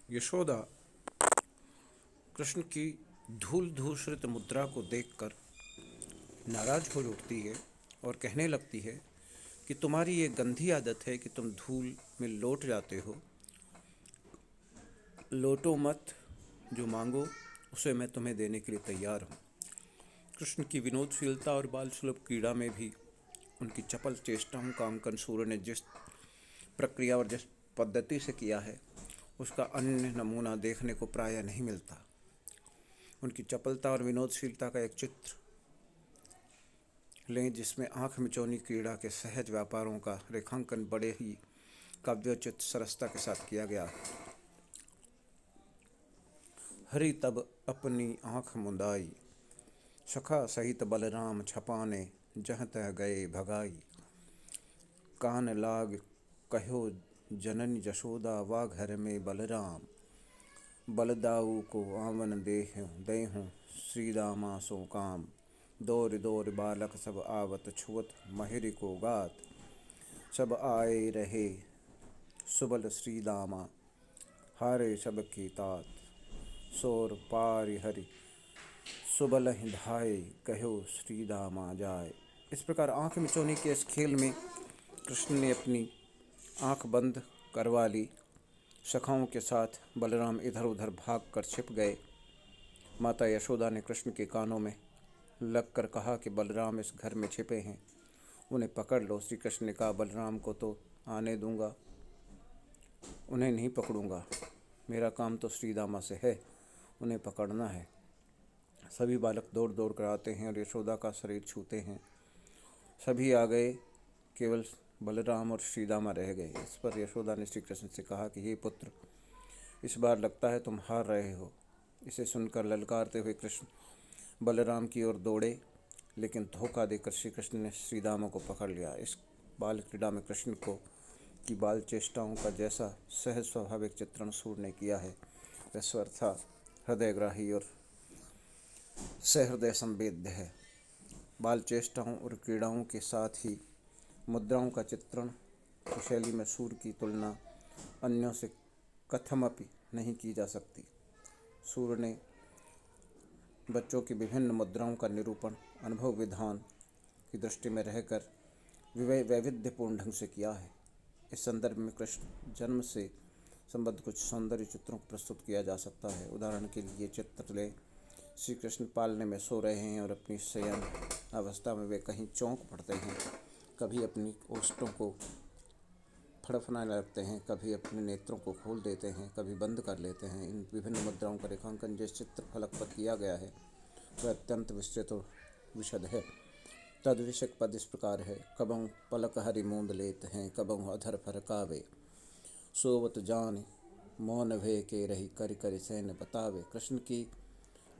यशोदा कृष्ण की धूल धूसरित मुद्रा को देखकर नाराज हो उठती है और कहने लगती है कि तुम्हारी ये गंदी आदत है कि तुम धूल में लौट जाते हो। लौटो मत, जो मांगो उसे मैं तुम्हें देने के लिए तैयार हूँ। कृष्ण की विनोदशीलता और बाल सुलभ क्रीड़ा में भी उनकी चपल चेष्टाओं का अंकन सूर्य ने जिस प्रक्रिया और जिस पद्धति से किया है, उसका अन्य नमूना देखने को प्रायः नहीं मिलता। उनकी चपलता और विनोदशीलता का एक चित्र लें जिसमें आँख मिचौनी क्रीड़ा के सहज व्यापारों का रेखांकन बड़े ही काव्योचित सरसता के साथ किया गया। हरि तब अपनी आँख मुंदाई, सखा सहित बलराम छपाने, जहाँ तह गए भगाई। कान लाग कहो जननी जशोदा, वा घर में बलराम। बलदाऊ को आवन देहूँ, श्री दामा सो काम। दौर दौर बालक सब आवत, छुअत महिर को गात। सब आए रहे सुबल श्री दामा, हारे सब की तात। सोर पारि हरि सुबल ही धाय, कहो श्री दामा जाय। इस प्रकार आँख मिचौनी के इस खेल में कृष्ण ने अपनी आँख बंद करवा ली। सखाओं के साथ बलराम इधर उधर भाग कर छिप गए। माता यशोदा ने कृष्ण के कानों में लगकर कहा कि बलराम इस घर में छिपे हैं, उन्हें पकड़ लो। श्री कृष्ण ने कहा, बलराम को तो आने दूंगा, उन्हें नहीं पकड़ूंगा। मेरा काम तो श्रीदामा से है, उन्हें पकड़ना है। सभी बालक दौड़ दौड़ कर आते हैं और यशोदा का शरीर छूते हैं। सभी आ गए, केवल बलराम और श्रीदामा रह गए। इस पर यशोदा ने श्री कृष्ण से कहा कि हे पुत्र, इस बार लगता है तुम हार रहे हो। इसे सुनकर ललकारते हुए कृष्ण बलराम की ओर दौड़े, लेकिन धोखा देकर श्री कृष्ण ने श्रीदामा को पकड़ लिया। इस बाल क्रीड़ा में कृष्ण को की बाल चेष्टाओं का जैसा सहज स्वाभाविक चित्रण सूर्य ने किया है, वह स्वरथा हृदयग्राही और सहृदय संवेद्य है। बाल चेष्टाओं और क्रीड़ाओं के साथ ही मुद्राओं का चित्रण की शैली में सूर्य की तुलना अन्यों से कथमपि नहीं की जा सकती। सूर्य ने बच्चों की विभिन्न मुद्राओं का निरूपण अनुभव विधान की दृष्टि में रहकर वैविध्यपूर्ण ढंग से किया है। इस संदर्भ में कृष्ण जन्म से संबद्ध कुछ सौंदर्य चित्रों को प्रस्तुत किया जा सकता है। उदाहरण के लिए चित्र ले, श्री कृष्ण पालने में सो रहे हैं और अपनी शयन अवस्था में वे कहीं चौंक पड़ते हैं, कभी अपनी ओष्ठों को फड़फड़ाने लगते हैं, कभी अपने नेत्रों को खोल देते हैं, कभी बंद कर लेते हैं। इन विभिन्न मुद्राओं का रेखांकन जिस चित्र फलक पर किया गया है वह अत्यंत विस्तृत और विशद है। तद्विषयक पद इस प्रकार है, कबहु पलक हरि मूंद लेत हैं, कबहु अधर फरकावे। सोवत जान मौन भय के रही, करि करि सैन बतावे। कृष्ण की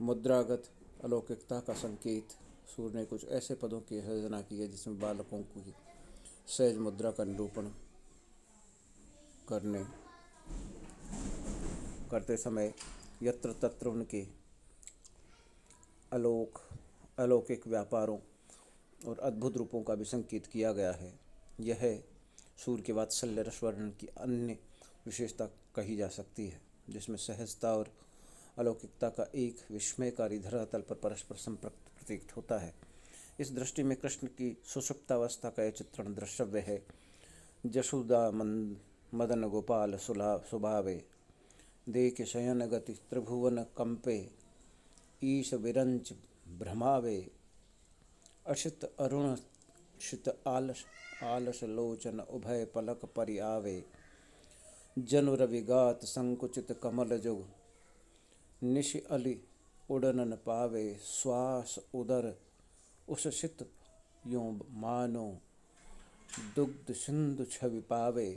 मुद्रागत अलौकिकता का संकेत सूर्य ने कुछ ऐसे पदों की सृजना की है जिसमें बालकों की सहज मुद्रा का निरूपण करते समय यत्र तत्र उनके अलौकिक व्यापारों और अद्भुत रूपों का भी संकेत किया गया है। यह सूर्य के वात्सल्य रस वर्णन की अन्य विशेषता कही जा सकती है, जिसमें सहजता और अलौकिकता का एक विस्मयकारी धरातल पर परस्पर संपर्क प्रतीत होता है। इस दृष्टि में कृष्ण की सुषुप्तावस्था का यह चित्रण द्रष्टव्य है। जशोदा मदन गोपाल सुभावे, देख शयन गति त्रिभुवन कंपे। ईश विरंच भ्रमावे, अशित अरुण शित आलस लोचन उभय पलक परि आवे। जनु रविगात संकुचित कमल जुग, निश अली उड़न न पावे। श्वास उदर उषसित यों मानो, दुग्ध सिंधु छवि पावे।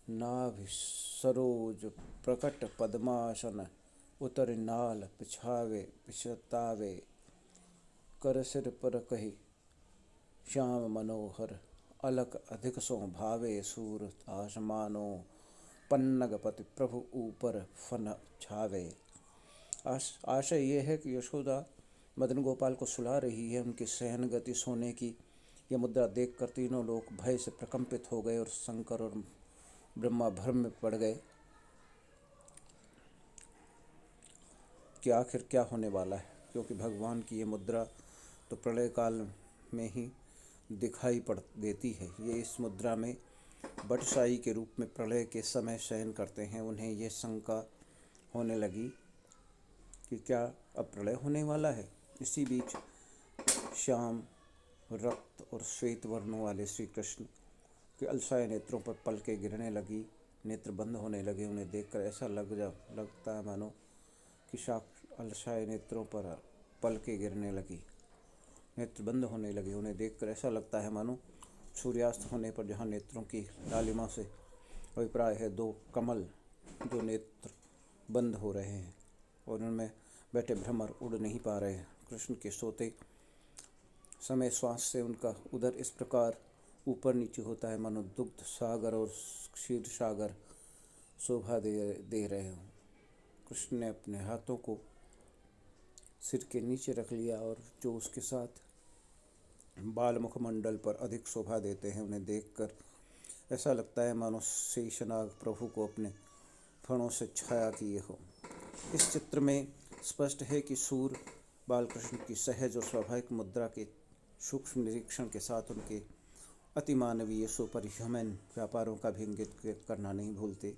नाभि सरोज प्रकट पद्मासन, उतर नाल पिछतावे। कर सिर पर कही श्याम मनोहर, अलक अधिक सो भावे। सूर आसमानो पन्नग पति, प्रभु ऊपर फन छावे। आशय ये है कि यशोदा मदन गोपाल को सुला रही है। उनकी सहन गति सोने की यह मुद्रा देखकर तीनों लोग भय से प्रकंपित हो गए और शंकर और ब्रह्मा भ्रम में पड़ गए। कि आखिर क्या होने वाला है, क्योंकि भगवान की ये मुद्रा तो प्रलय काल में ही दिखाई पड़ देती है। ये इस मुद्रा में बटसाई के रूप में प्रलय के समय शयन करते हैं। उन्हें ये शंका होने लगी कि क्या अब प्रलय होने वाला है। इसी बीच श्याम, रक्त और श्वेत वर्णों वाले श्री कृष्ण के अलसाए नेत्रों पर पलकें गिरने लगी, नेत्र बंद होने लगे। उन्हें देखकर ऐसा लगता है मानो कि अलसाए नेत्रों पर पलकें गिरने लगी, नेत्र बंद होने लगे। उन्हें देखकर ऐसा लगता है मानो सूर्यास्त होने पर जहाँ नेत्रों की लालिमा से अभिप्राय है दो कमल जो नेत्र बंद हो रहे हैं और उनमें बैठे भ्रमर उड़ नहीं पा रहे हैं। कृष्ण के सोते समय श्वास से उनका उदर इस प्रकार ऊपर नीचे होता है मानो दुग्ध सागर और क्षीर सागर शोभा दे रहे हों। कृष्ण ने अपने हाथों को सिर के नीचे रख लिया और जो उसके साथ बाल मुखमंडल पर अधिक शोभा देते हैं, उन्हें देखकर ऐसा लगता है मानो शेषनाग प्रभु को अपने फणों से छाया किए हो। इस चित्र में स्पष्ट है कि सूर बालकृष्ण की सहज और स्वाभाविक मुद्रा के सूक्ष्म निरीक्षण के साथ उनके अतिमानवीय सुपरह्यूमन व्यापारों का भी इंगित करना नहीं भूलते।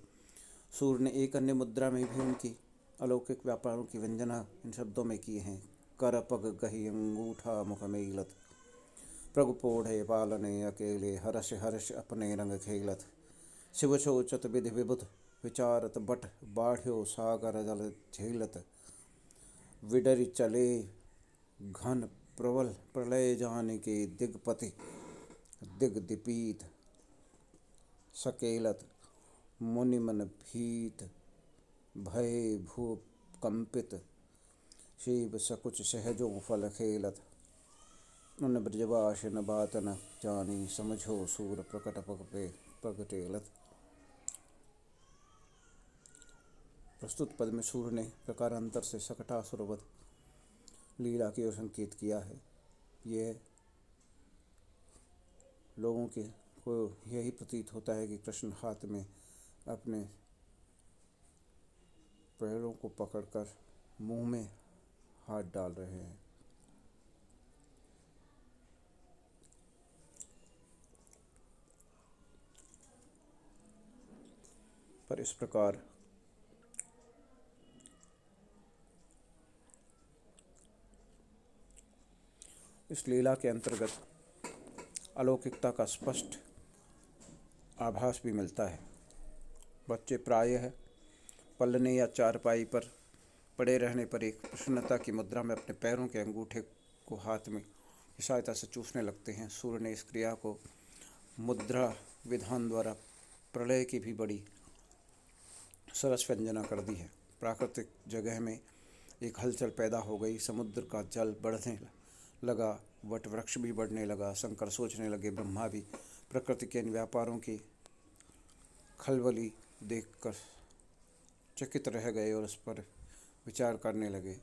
सूर ने एक अन्य मुद्रा में भी उनकी अलौकिक व्यापारों की व्यंजना इन शब्दों में किए हैं। कर पग गही अंगूठा मुख मेलत, प्रगुपोढ़े पालने अकेले, हर्ष हर्ष अपने रंग खेलत, शिव शोचत विधि विबुध विचारत बट, बाढ़्यो सागर जल झेलत, विडरि चले घन प्रबल, प्रलय जान के दिगपति दिगदीपित, सकेलत मुनिमन भीत, भय भूप कंपित, शिव सकुच सहजो फल खेलत, उन ब्रजवास न बात न जानी, समझो सूर प्रकट पग पे प्रगटेलत। प्रस्तुत पद में सूर ने प्रकारांतर से सकटासुरवध लीला की ओर संकेत किया है। यह लोगों के को यही प्रतीत होता है कि कृष्ण हाथ में अपने पैरों को पकड़कर मुंह में हाथ डाल रहे हैं। पर इस प्रकार इस लीला के अंतर्गत अलौकिकता का स्पष्ट आभास भी मिलता है। बच्चे प्रायः पलने या चारपाई पर पड़े रहने पर एक प्रसन्नता की मुद्रा में अपने पैरों के अंगूठे को हाथ में की सहायता से चूसने लगते हैं। सूर्य ने इस क्रिया को मुद्रा विधान द्वारा प्रलय की भी बड़ी सरस व्यंजना कर दी है। प्राकृतिक जगह में एक हलचल पैदा हो गई, समुद्र का जल बढ़ने लगा, वट वृक्ष भी बढ़ने लगा। शंकर सोचने लगे, ब्रह्मा भी प्रकृति के इन व्यापारों की खलबली देखकर चकित रह गए और उस पर विचार करने लगे।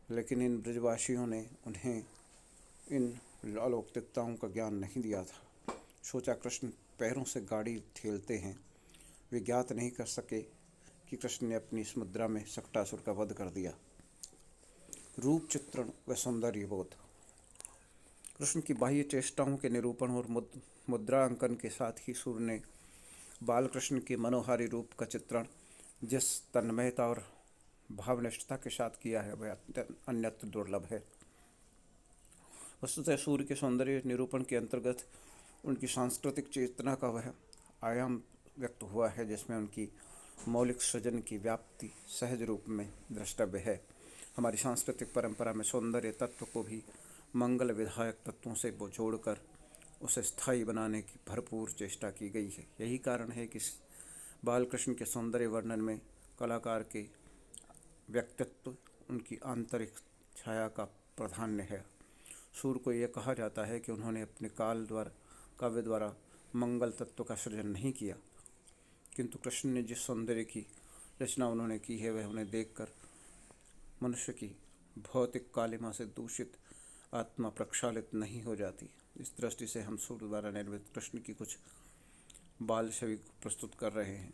लेकिन इन ब्रजवासियों ने उन्हें इन अलौकिकताओं का ज्ञान नहीं दिया था। सोचा कृष्ण पैरों से गाड़ी ठेलते हैं। वे ज्ञात नहीं कर सके कि कृष्ण ने अपनी इस मुद्रा में सकटासुर का वध कर दिया। रूप चित्रण व सौंदर्य बोध। कृष्ण की बाह्य चेष्टाओं के निरूपण और मुद्रा अंकन के साथ ही सूर्य ने बालकृष्ण के मनोहारी रूप का चित्रण जिस तन्मयता और भावनिष्ठता के साथ किया है वह अन्यत्र दुर्लभ है। वस्तुतः सूर्य के सौंदर्य निरूपण के अंतर्गत उनकी सांस्कृतिक चेतना का वह आयाम व्यक्त हुआ है जिसमें उनकी मौलिक सृजन की व्याप्ति सहज रूप में द्रष्टव्य है। हमारी सांस्कृतिक परंपरा में सौंदर्य तत्व को भी मंगल विधायक तत्वों से जोड़कर उसे स्थायी बनाने की भरपूर चेष्टा की गई है। यही कारण है कि बालकृष्ण के सौंदर्य वर्णन में कलाकार के व्यक्तित्व, उनकी आंतरिक छाया का प्राधान्य है। सूर्य को यह कहा जाता है कि उन्होंने अपने काव्य द्वारा मंगल तत्व का सृजन नहीं किया, किंतु कृष्ण ने जिस सौंदर्य की रचना उन्होंने की है वह उन्हें देखकर मनुष्य की भौतिक कालिमा से दूषित आत्मा प्रक्षालित नहीं हो जाती। इस दृष्टि से हम सूर्य द्वारा निर्मित कृष्ण की कुछ बाल छवि प्रस्तुत कर रहे हैं।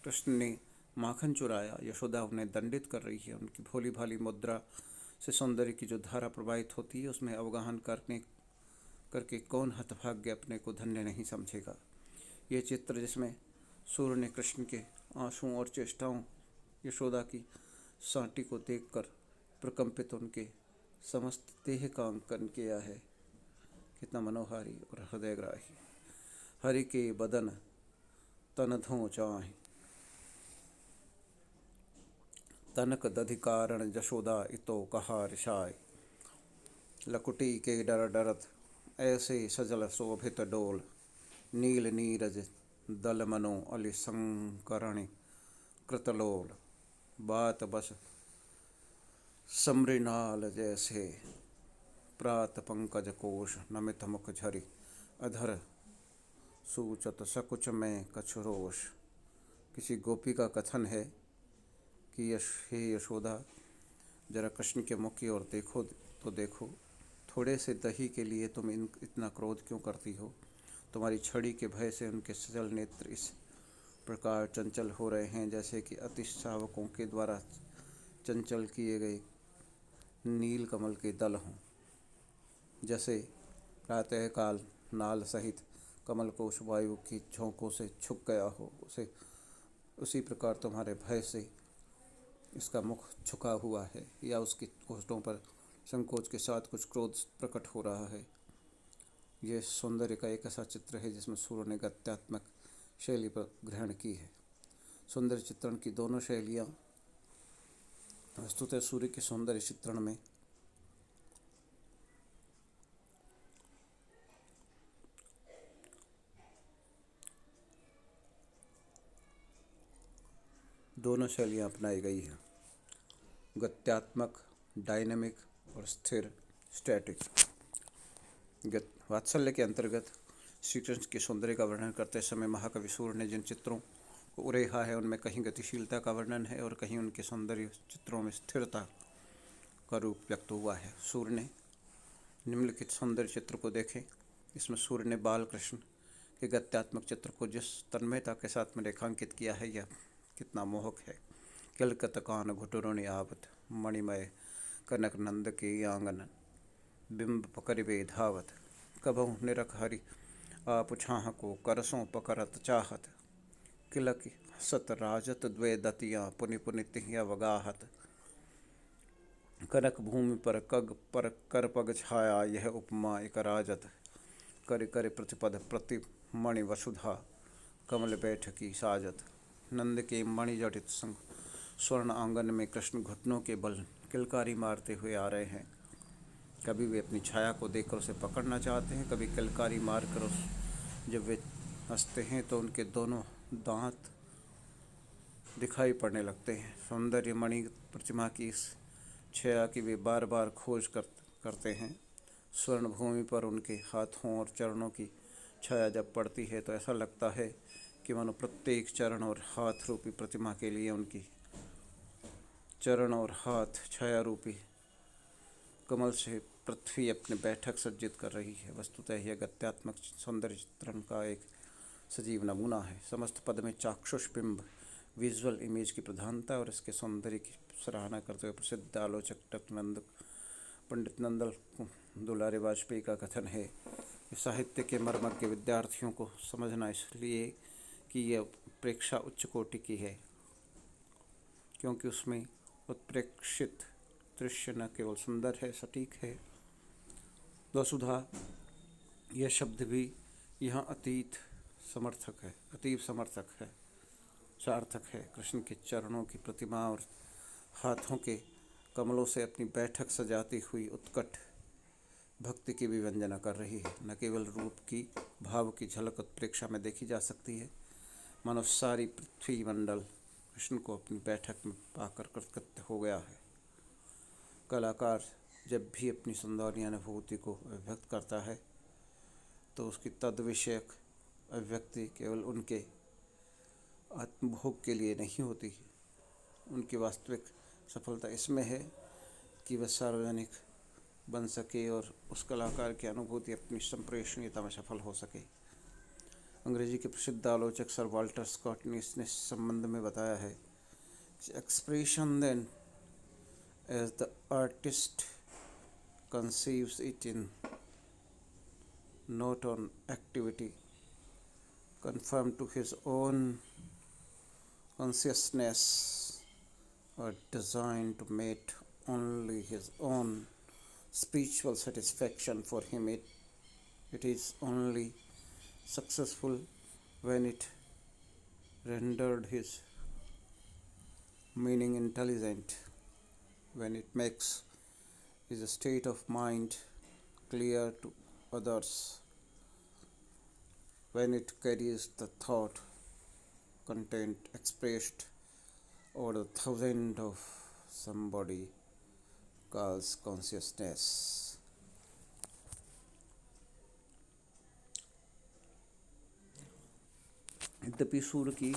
कृष्ण ने माखन चुराया। यशोदा उन्हें दंडित कर रही है। उनकी भोली भाली मुद्रा से सौंदर्य की जो धारा प्रवाहित होती है उसमें अवगाहन करके कौन हतभाग्य अपने को धन्य नहीं समझेगा। ये चित्र जिसमें सूर्य ने कृष्ण के आंसुओं और चेष्टाओं, यशोदा की सांटी को देखकर प्रकंपित उनके समस्त देह का अंकन किया है, कितना मनोहारी और हृदयग्राही। हरि के बदन तन धो चाहि, तनक दधि कारण जशोदा इतो कहा रिसाय। लकुटी के डर डरत ऐसे सजल शोभित डोल, नील नीरज दल मनो अली संकरण कृतलोल। बात बस समृणाल जैसे, प्रात पंकज कोश नमित मुख झरी। अधर सूचत सकुच में कछुरोष। किसी गोपी का कथन है कि हे यशोदा, जरा कृष्ण के मुख की ओर देखो तो देखो, थोड़े से दही के लिए तुम इतना क्रोध क्यों करती हो। तुम्हारी छड़ी के भय से उनके सजल नेत्र इस प्रकार चंचल हो रहे हैं जैसे कि अति शावकों के द्वारा चंचल किए गए नील कमल के दल हों। जैसे प्रातःकाल नाल सहित कमल को उस वायु की झोंकों से छुप गया हो, उसी प्रकार तुम्हारे भय से इसका मुख झुका हुआ है, या उसके होठों पर संकोच के साथ कुछ क्रोध प्रकट हो रहा है। यह सौंदर्य का एक ऐसा चित्र है जिसमें सूर्य ने गत्यात्मक शैली पर ग्रहण की है। सौंदर्य चित्रण की दोनों शैलियाँ वस्तुतः सूर्य के सौंदर्य चित्रण में दोनों शैलियाँ अपनाई गई हैं, गत्यात्मक डायनेमिक और स्थिर स्टैटिक। वात्सल्य के अंतर्गत श्री कृष्ण के सौंदर्य का वर्णन करते समय महाकवि सूर्य ने जिन चित्रों को उरेहा है उनमें कहीं गतिशीलता का वर्णन है और कहीं उनके सौंदर्य चित्रों में स्थिरता का रूप व्यक्त हुआ है। सूर्य ने निम्नलिखित सौंदर्य चित्र को देखें। इसमें सूर्य ने बाल कृष्ण के गत्यात्मक चित्र को जिस तन्मयता के साथ में रेखांकित किया है, यह कितना मोहक है। किलकत कान घुटुरुनि आवत, मणिमय कनक नंद के आंगन, बिंब पकड़िबे धावत। कबहु निरख हरि आप छाह को, करसों पकड़त चाहत। किलक हसत राजत द्वे दतियाँ, पुनि पुनि तिहिया वगाहत। कनक भूमि पर कग पर कर पग छाया, यह उपमा एक राजत। कर कर प्रतिपद प्रति मणि वसुधा, कमल बैठकी साजत। नंद के मणि जटित संग स्वर्ण आंगन में कृष्ण घुटनों के बल किलकारी मारते हुए आ रहे हैं। कभी वे अपनी छाया को देखकर उसे पकड़ना चाहते हैं, कभी किलकारी मारकर जब वे हंसते हैं तो उनके दोनों दांत दिखाई पड़ने लगते हैं। सौंदर्य मणि प्रतिमा की इस छाया की वे बार बार खोज करते हैं। स्वर्ण भूमि पर उनके हाथों और चरणों की छाया जब पड़ती है तो ऐसा लगता है कि मानो प्रत्येक चरण और हाथ रूपी प्रतिमा के लिए उनकी चरण और हाथ छाया रूपी कमल से पृथ्वी अपने बैठक सज्जित कर रही है। वस्तुतः यह गत्यात्मक सौंदर्य चित्रण का एक सजीव नमूना है। समस्त पद में चाक्षुष बिंब विजुअल इमेज की प्रधानता और इसके सौंदर्य की सराहना करते हुए प्रसिद्ध आलोचक पंडित नंदल दुलारे वाजपेयी का कथन है कि साहित्य के मर्मज्ञ विद्यार्थियों को समझना इसलिए कि यह प्रेक्षा उच्च कोटि की है, क्योंकि उसमें उत्प्रेक्षित दृश्य न केवल सुंदर है, सटीक है। वसुधा यह शब्द भी यहाँ अतीव समर्थक है, सार्थक है। कृष्ण के चरणों की प्रतिमा और हाथों के कमलों से अपनी बैठक सजाती हुई उत्कट भक्ति की भी व्यंजना कर रही है। न केवल रूप की भाव की झलक उत्प्रेक्षा में देखी जा सकती है, मानो सारी पृथ्वी मंडल कृष्ण को अपनी बैठक में पाकर कृतकृत्य हो गया है। कलाकार जब भी अपनी सौंदर्य अनुभूति को अभिव्यक्त करता है तो उसकी तद विषयक अभिव्यक्ति केवल उनके आत्मभोग के लिए नहीं होती। उनकी वास्तविक सफलता इसमें है कि वह सार्वजनिक बन सके और उस कलाकार की अनुभूति अपनी संप्रेषणीयता में सफल हो सके। अंग्रेजी के प्रसिद्ध आलोचक सर वाल्टर स्कॉट ने इस संबंध में बताया है expression then, as the artist conceives it in note on activity, conform to his own consciousness, or designed to meet only his own spiritual satisfaction. For him, it is only successful when it rendered his meaning intelligent, when it makes his state of mind clear to others, when it carries the thought content expressed over the thousand of somebody calls consciousness. यद्यपि सूर्य की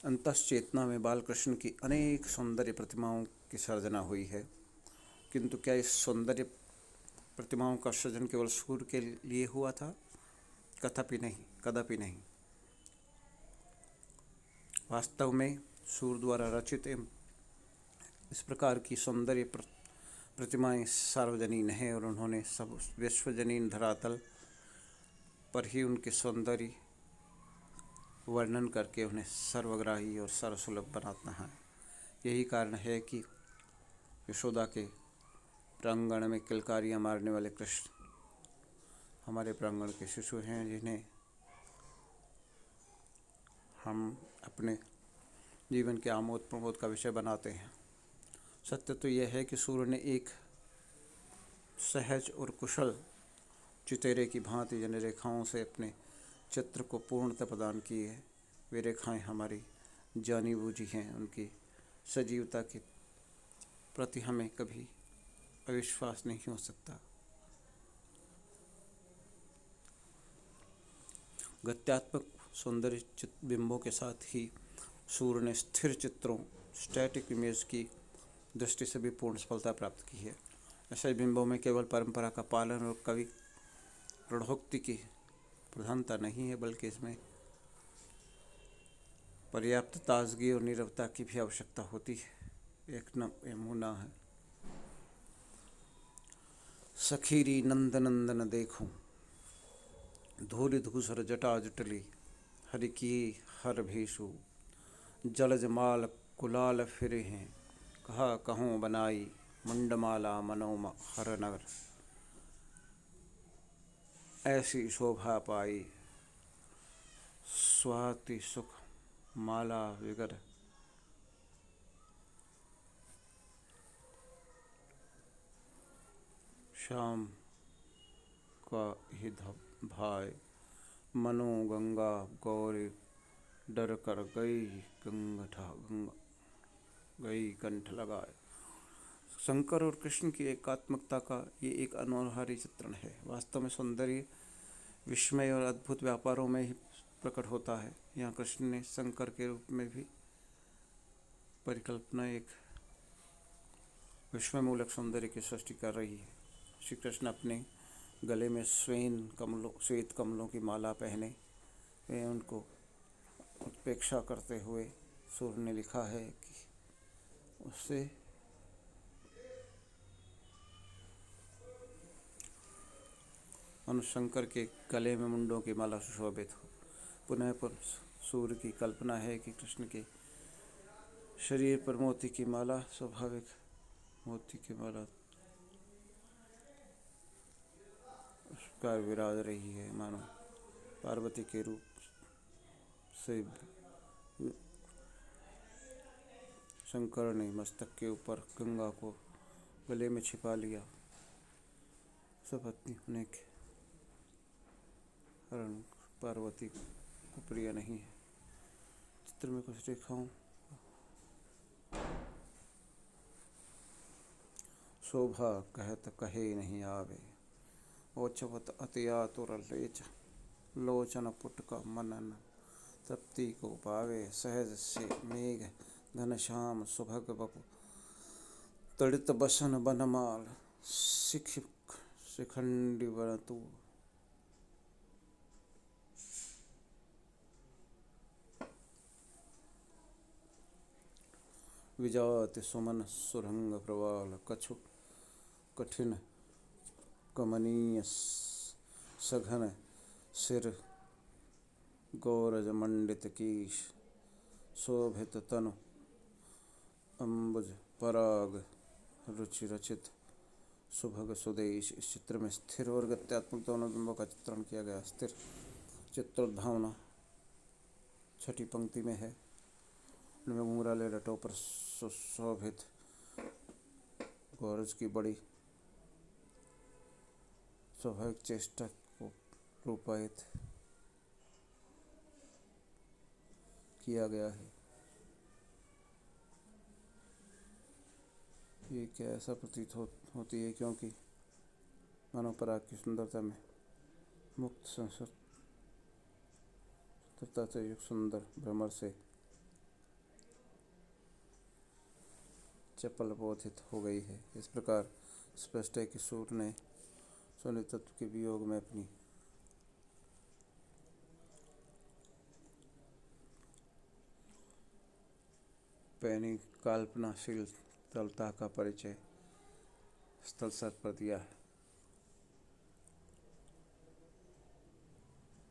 अंतश्चेतना में बालकृष्ण की अनेक सौंदर्य प्रतिमाओं की सर्जना हुई है, किंतु क्या इस सौंदर्य प्रतिमाओं का सृजन केवल सूर्य के लिए हुआ था? कदापि नहीं, कदापि नहीं। वास्तव में सूर्य द्वारा रचित इस प्रकार की सौंदर्य प्रतिमाएं सार्वजनीन हैं और उन्होंने सब विश्वजनीन धरातल पर ही उनके सौंदर्य वर्णन करके उन्हें सर्वग्राही और सर्वसुलभ बनाना है। यही कारण है कि यशोदा के प्रांगण में किलकारियाँ मारने वाले कृष्ण हमारे प्रांगण के शिशु हैं, जिन्हें हम अपने जीवन के आमोद प्रमोद का विषय बनाते हैं। सत्य तो यह है कि सूर्य ने एक सहज और कुशल चितेरे की भांति जिन रेखाओं से अपने चित्र को पूर्णता प्रदान की है, वे रेखाएं हमारी जानी बूझी हैं। उनकी सजीवता के प्रति हमें कभी अविश्वास नहीं हो सकता। गत्यात्मक सौंदर्य बिंबों के साथ ही सूर्य ने स्थिर चित्रों स्टैटिक इमेज की दृष्टि से भी पूर्ण सफलता प्राप्त की है। ऐसे बिंबों में केवल परंपरा का पालन और कवि प्रौढ़ोक्ति की प्रधानता नहीं है, बल्कि इसमें पर्याप्त ताजगी और नीरवता की भी आवश्यकता होती है। एक नमूना है, सखीरी नंद नंदन देखूं, धूलि धूसर जटा जुटली, हरि की हर भेषु, जलज माल कुलाल फिरे हैं, कहा कहूँ बनाई, मुंडमाला मनोम हर नगर, ऐसी शोभा पाई, स्वाति सुख माला विगर, शाम का ही भाई, मनो गंगा गौरी डर कर गई गई कंठ लगाए। शंकर और कृष्ण की एकात्मकता का ये एक अनोहारी चित्रण है। वास्तव में सौंदर्य विस्मय और अद्भुत व्यापारों में ही प्रकट होता है। यहाँ कृष्ण ने शंकर के रूप में भी परिकल्पना एक विस्मयमूलक सौंदर्य की सृष्टि कर रही है। श्री कृष्ण अपने गले में श्वेत कमलों की माला पहने वे उनको उपेक्षा करते हुए सूर्य ने लिखा है कि उससे मनुशंकर के गले में मुंडों की माला सुशोभित हो। पुनः सूर्य की कल्पना है कि कृष्ण के शरीर पर मोती की माला, स्वाभाविक मोती की माला उसका विराज रही है, मानो पार्वती के रूप से शंकर ने मस्तक के ऊपर गंगा को गले में छिपा लिया। सपत्नी होने के कारण पार्वती को प्रिय नहीं है। चित्र में कुछ रेखाओं शोभा कहत कहे नहीं आवे, ओछवत अति आतुर लेच, लोचन पुटका मनन तृप्ति को पावे, सहज से मेघ घनश्याम सुभग बपु, तड़ित बसन बनमाल, शिखंडी बनतु। विजाति सुमन सुरंग प्रवाल कछु कठिन कमनीय सघन सिर गौरज मंडित कीश शोभित तनु अम्बुज पराग रुचि रचित सुभग सुदेश। इस चित्र में स्थिर और गत्यात्मक दोनों बिंबों का चित्रण किया गया। स्थिर चित्रोद्भावना छठी पंक्ति में है। उनमें घुंघराले लटों पर सुशोभित गौरज की बड़ी स्वाभाविक चेष्टा को रूपायित किया गया है। ये क्या ऐसा प्रतीत होती है क्योंकि मानव पराग की सुंदरता में मुक्त संस्कृतता से युक्त सुंदर भ्रमर से चपल बोधित हो गई है। इस प्रकार स्पष्ट है कि सूर्य ने सोने तत्व के वियोग में अपनी पैनी कल्पनाशील तलता का परिचय स्थल सर पर दिया है।